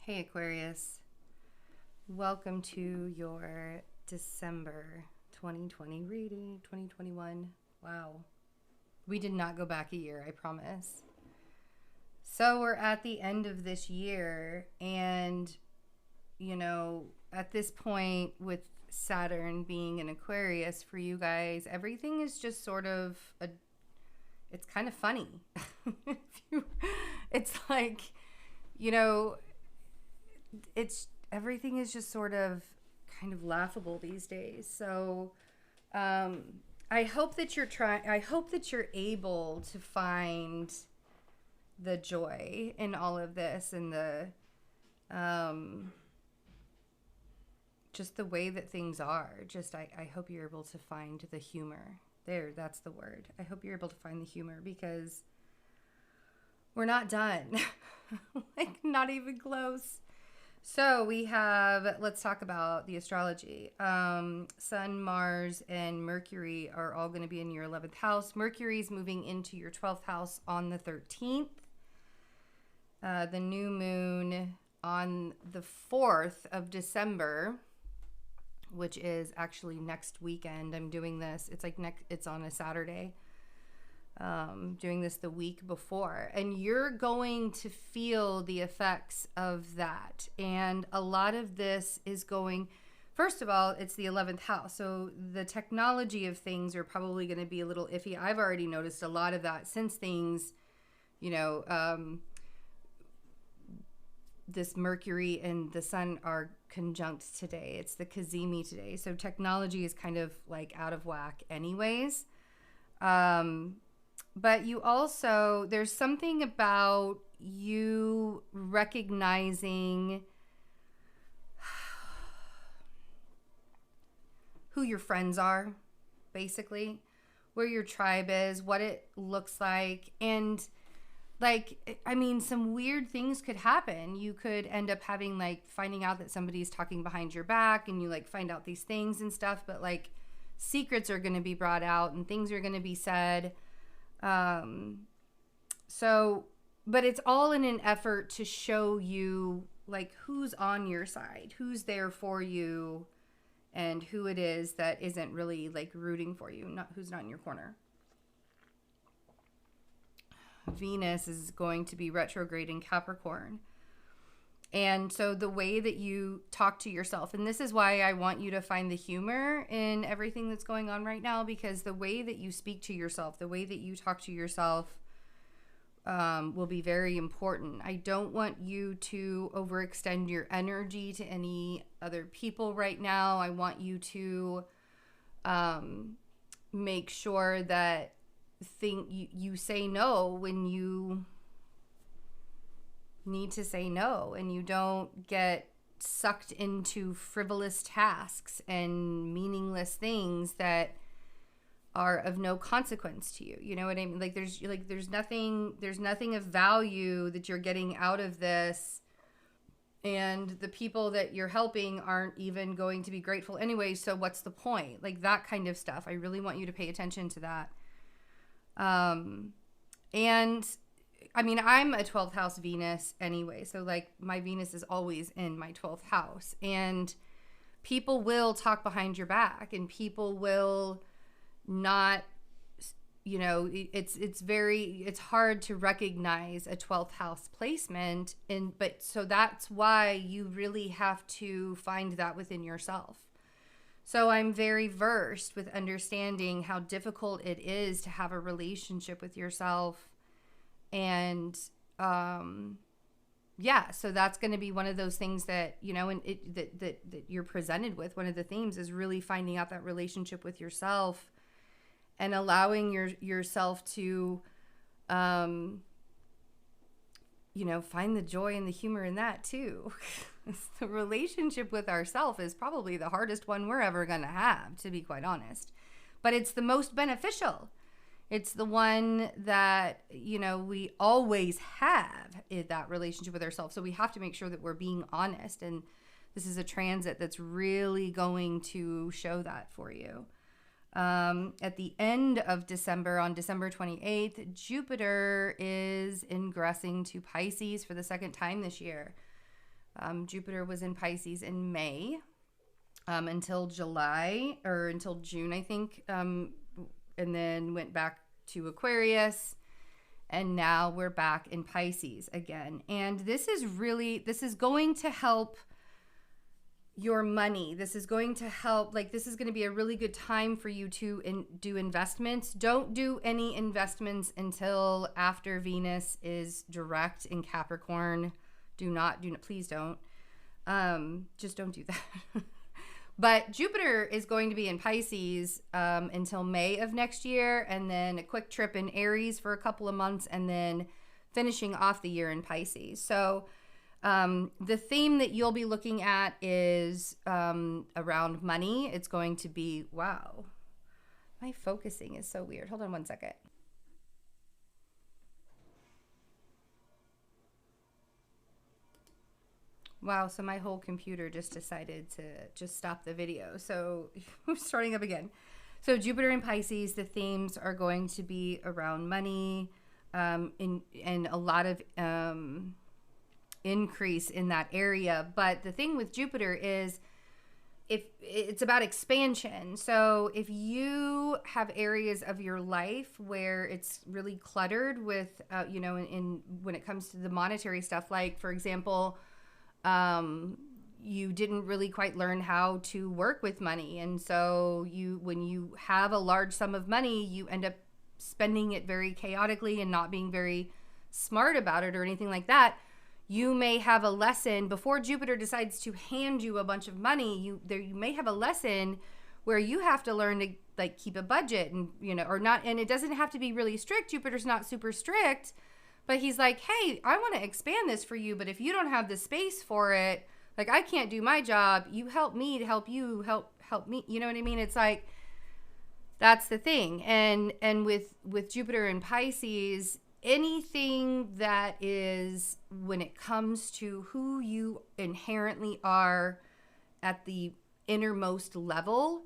Hey Aquarius, welcome to your December 2020 reading, 2021. Wow, we did not go back a year, I promise. So we're at the end of this year, and at this point with Saturn being in Aquarius for you guys, everything is just sort of it's kind of funny. It's like, it's everything is just sort of kind of laughable these days. So I hope that you're able to find the joy in all of this, and the just the way that things are. I hope you're able to find the humor there. That's the word. I hope you're able to find the humor, because we're not done. Like, not even close. So let's talk about the astrology. Sun, Mars, and Mercury are all going to be in your 11th house. Mercury's moving into your 12th house on the 13th. The new moon on the 4th of December, which is actually next weekend. I'm doing this. It's on a Saturday. Doing this the week before, and you're going to feel the effects of that. And a lot of this is going, first of all, it's the 11th house, so the technology of things are probably going to be a little iffy. I've already noticed a lot of that since things, this Mercury and the Sun are conjunct today. It's the Cazimi today, so technology is kind of like out of whack anyways. But you also, there's something about you recognizing who your friends are, basically, where your tribe is, what it looks like. And some weird things could happen. You could end up finding out that somebody's talking behind your back, and you find out these things and stuff, but secrets are going to be brought out and things are going to be said. But it's all in an effort to show you who's on your side, who's there for you, and who it is that isn't really rooting for you, who's not in your corner. Venus is going to be retrograde in Capricorn. And so the way that you talk to yourself, and this is why I want you to find the humor in everything that's going on right now, because the way that you speak to yourself, the way that you talk to yourself will be very important. I don't want you to overextend your energy to any other people right now. I want you to make sure that you say no when you need to say no, and you don't get sucked into frivolous tasks and meaningless things that are of no consequence to you. You know what I mean? There's nothing of value that you're getting out of this, and the people that you're helping aren't even going to be grateful anyway, so what's the point? That kind of stuff. I really want you to pay attention to that. And I'm a 12th house Venus anyway, so my Venus is always in my 12th house, and people will talk behind your back, and people will not, it's hard to recognize a 12th house placement, but so that's why you really have to find that within yourself. So I'm very versed with understanding how difficult it is to have a relationship with yourself. And so that's going to be one of those things that, that you're presented with. One of the themes is really finding out that relationship with yourself and allowing yourself to, find the joy and the humor in that too. The relationship with ourselves is probably the hardest one we're ever going to have, to be quite honest. But it's the most beneficial. It's the one that, we always have, that relationship with ourselves. So we have to make sure that we're being honest. And this is a transit that's really going to show that for you. At the end of December, on December 28th, Jupiter is ingressing to Pisces for the second time this year. Jupiter was in Pisces in May until July, or until June, I think, and then went back to Aquarius, and now we're back in Pisces again. And this is going to help your money. This is going to help, like, this is going to be a really good time for you to do investments. Don't do any investments until after Venus is direct in Capricorn. Please don't. Just don't do that. But Jupiter is going to be in Pisces until May of next year, and then a quick trip in Aries for a couple of months, and then finishing off the year in Pisces. So the theme that you'll be looking at is around money. It's going to be, wow, my focusing is so weird. Hold on one second. Wow, so my whole computer just decided to just stop the video. So starting up again. So Jupiter in Pisces, the themes are going to be around money, and a lot of increase in that area. But the thing with Jupiter is if it's about expansion. So if you have areas of your life where it's really cluttered with, when it comes to the monetary stuff, like, for example, you didn't really quite learn how to work with money. And so when you have a large sum of money, you end up spending it very chaotically and not being very smart about it or anything like that. You may have a lesson before Jupiter decides to hand you a bunch of money. You may have a lesson where you have to learn to, like, keep a budget and, or not. And it doesn't have to be really strict. Jupiter's not super strict. But he's like, hey, I want to expand this for you, but if you don't have the space for it, like, I can't do my job. You help me to help you, help me. You know what I mean? It's like, that's the thing. And with Jupiter in Pisces, anything that is, when it comes to who you inherently are at the innermost level,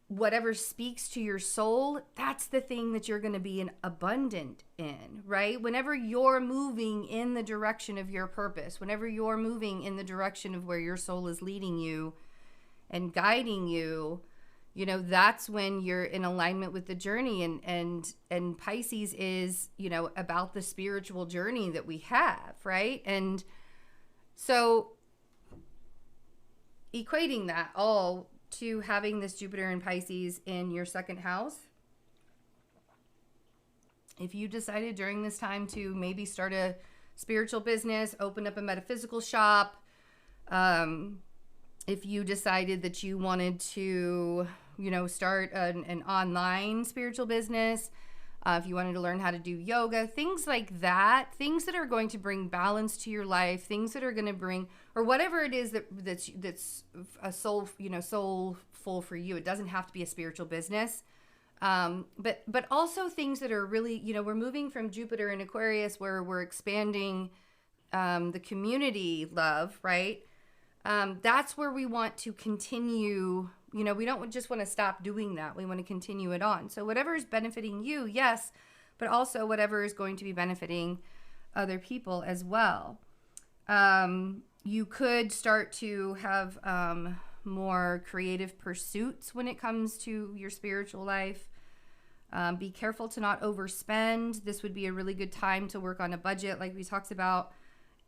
whatever speaks to your soul, that's the thing that you're going to be abundant in, right? Whenever you're moving in the direction of your purpose, whenever you're moving in the direction of where your soul is leading you and guiding you, that's when you're in alignment with the journey. And Pisces is, about the spiritual journey that we have, right? And so equating that all to having this Jupiter in Pisces in your second house, if you decided during this time to maybe start a spiritual business, open up a metaphysical shop, if you decided that you wanted to, start an online spiritual business, if you wanted to learn how to do yoga, things like that, things that are going to bring balance to your life, things that are going to bring, or whatever it is that's a soulful for you. It doesn't have to be a spiritual business, but also things that are really, we're moving from Jupiter in Aquarius, where we're expanding the community love, right? That's where we want to continue. We don't just want to stop doing that. We want to continue it on. So whatever is benefiting you, yes, but also whatever is going to be benefiting other people as well. You could start to have more creative pursuits when it comes to your spiritual life. Be careful to not overspend. This would be a really good time to work on a budget, like we talked about,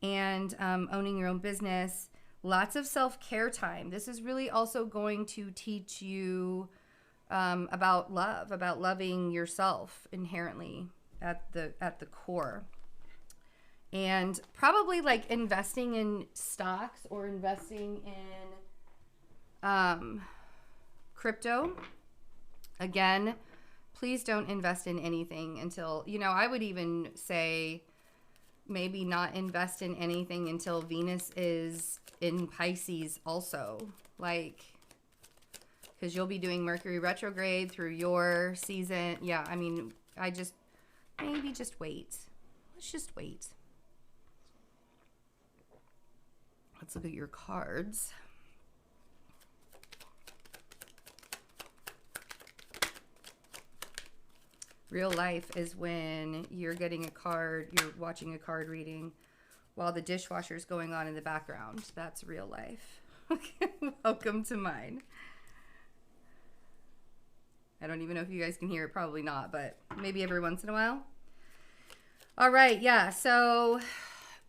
and owning your own business. Lots of self-care time. This is really also going to teach you about love, about loving yourself inherently at the core. And probably like investing in stocks or investing in crypto. Again, please don't invest in anything until, I would even say maybe not invest in anything until Venus is in Pisces also, like, because you'll be doing Mercury retrograde through your season. Yeah, I mean, maybe just wait. Let's just wait. Let's look at your cards. Real life is when you're getting a card, you're watching a card reading, while the dishwasher's going on in the background. That's real life. Welcome to mine. I don't even know if you guys can hear it. Probably not, but maybe every once in a while. All right. Yeah. So,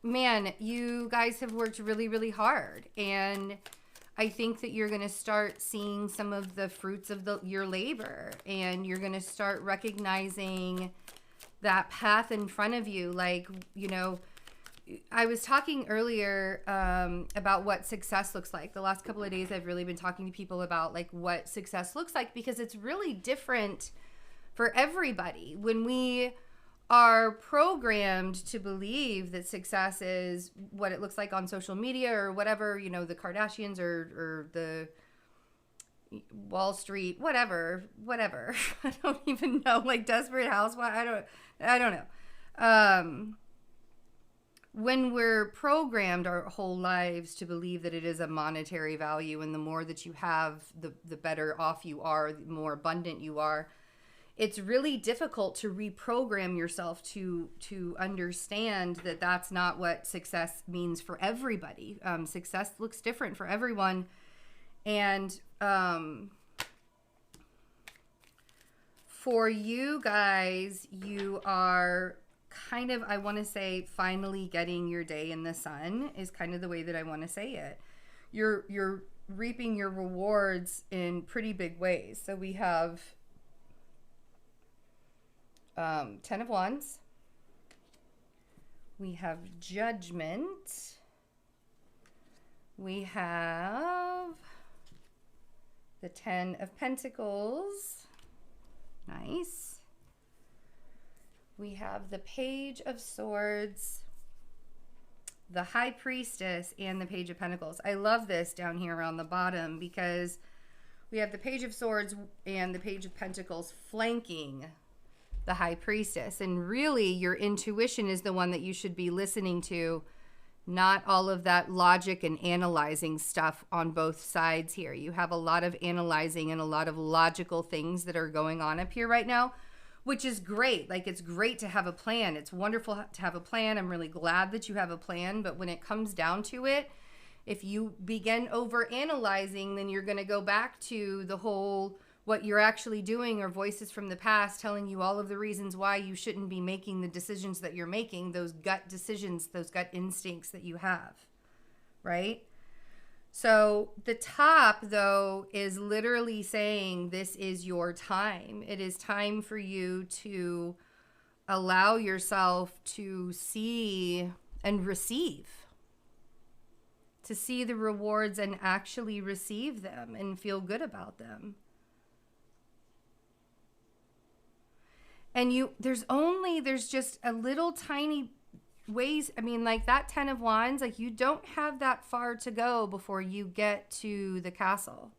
man, you guys have worked really, really hard. And I think that you're going to start seeing some of the fruits of your labor. And you're going to start recognizing that path in front of you. Like, you know, I was talking earlier about what success looks like. The last couple of days, I've really been talking to people about like what success looks like, because it's really different for everybody. When we are programmed to believe that success is what it looks like on social media or whatever, you know, the Kardashians or the Wall Street, whatever. I don't even know, like Desperate Housewives. I don't know. When we're programmed our whole lives to believe that it is a monetary value, and the more that you have, the better off you are, the more abundant you are, it's really difficult to reprogram yourself to understand that that's not what success means for everybody. Success looks different for everyone. And for you guys, you are kind of, I want to say, finally getting your day in the sun is kind of the way that I want to say it. You're reaping your rewards in pretty big ways. So we have 10 of Wands. We have Judgment. We have the 10 of Pentacles. Nice. We have the Page of Swords, the High Priestess, and the Page of Pentacles. I love this down here on the bottom because we have the Page of Swords and the Page of Pentacles flanking the High Priestess. And really, your intuition is the one that you should be listening to, not all of that logic and analyzing stuff on both sides here. You have a lot of analyzing and a lot of logical things that are going on up here right now, which is great. Like, it's great to have a plan. It's wonderful to have a plan. I'm really glad that you have a plan. But when it comes down to it, if you begin over analyzing, then you're going to go back to the whole, what you're actually doing are voices from the past telling you all of the reasons why you shouldn't be making the decisions that you're making, those gut decisions, those gut instincts that you have, right? So the top, though, is literally saying this is your time. It is time for you to allow yourself to see and receive, to see the rewards and actually receive them and feel good about them. And there's just a little tiny ways. I mean, like that 10 of Wands, like you don't have that far to go before you get to the castle.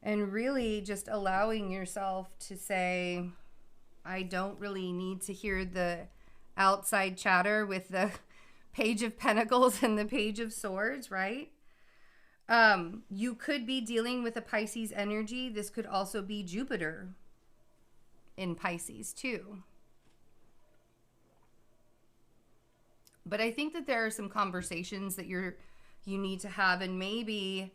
And really just allowing yourself to say, I don't really need to hear the outside chatter with the Page of Pentacles and the Page of Swords, right? You could be dealing with a Pisces energy. This could also be Jupiter in Pisces too. But I think that there are some conversations that you need to have, and maybe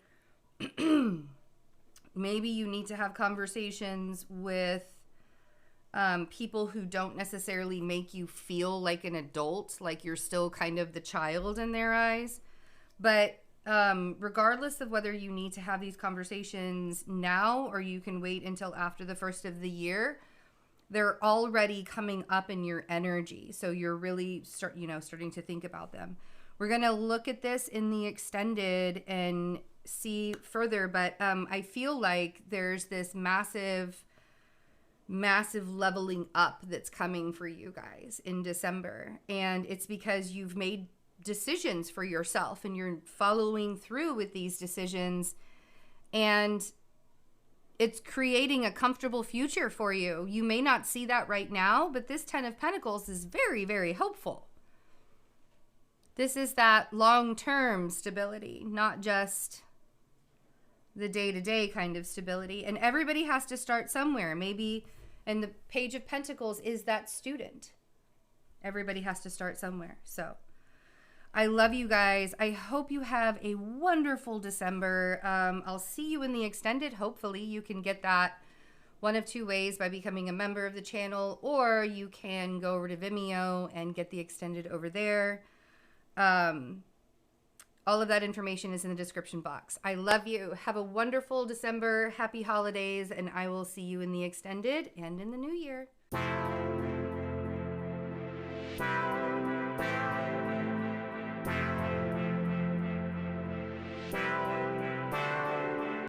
maybe you need to have conversations with people who don't necessarily make you feel like an adult, like you're still kind of the child in their eyes. But regardless of whether you need to have these conversations now or you can wait until after the first of the year, they're already coming up in your energy. So you're really starting to think about them. We're going to look at this in the extended and see further. But I feel like there's this massive leveling up that's coming for you guys in December. And it's because you've made decisions for yourself and you're following through with these decisions. And it's creating a comfortable future for you. You may not see that right now, but this 10 of Pentacles is very, very hopeful. This is that long-term stability, not just the day-to-day kind of stability. And everybody has to start somewhere. Maybe, and the Page of Pentacles is that student. Everybody has to start somewhere. So I love you guys. I hope you have a wonderful December. I'll see you in the extended. Hopefully you can get that one of two ways, by becoming a member of the channel, or you can go over to Vimeo and get the extended over there. All of that information is in the description box. I love you. Have a wonderful December. Happy holidays. And I will see you in the extended and in the new year.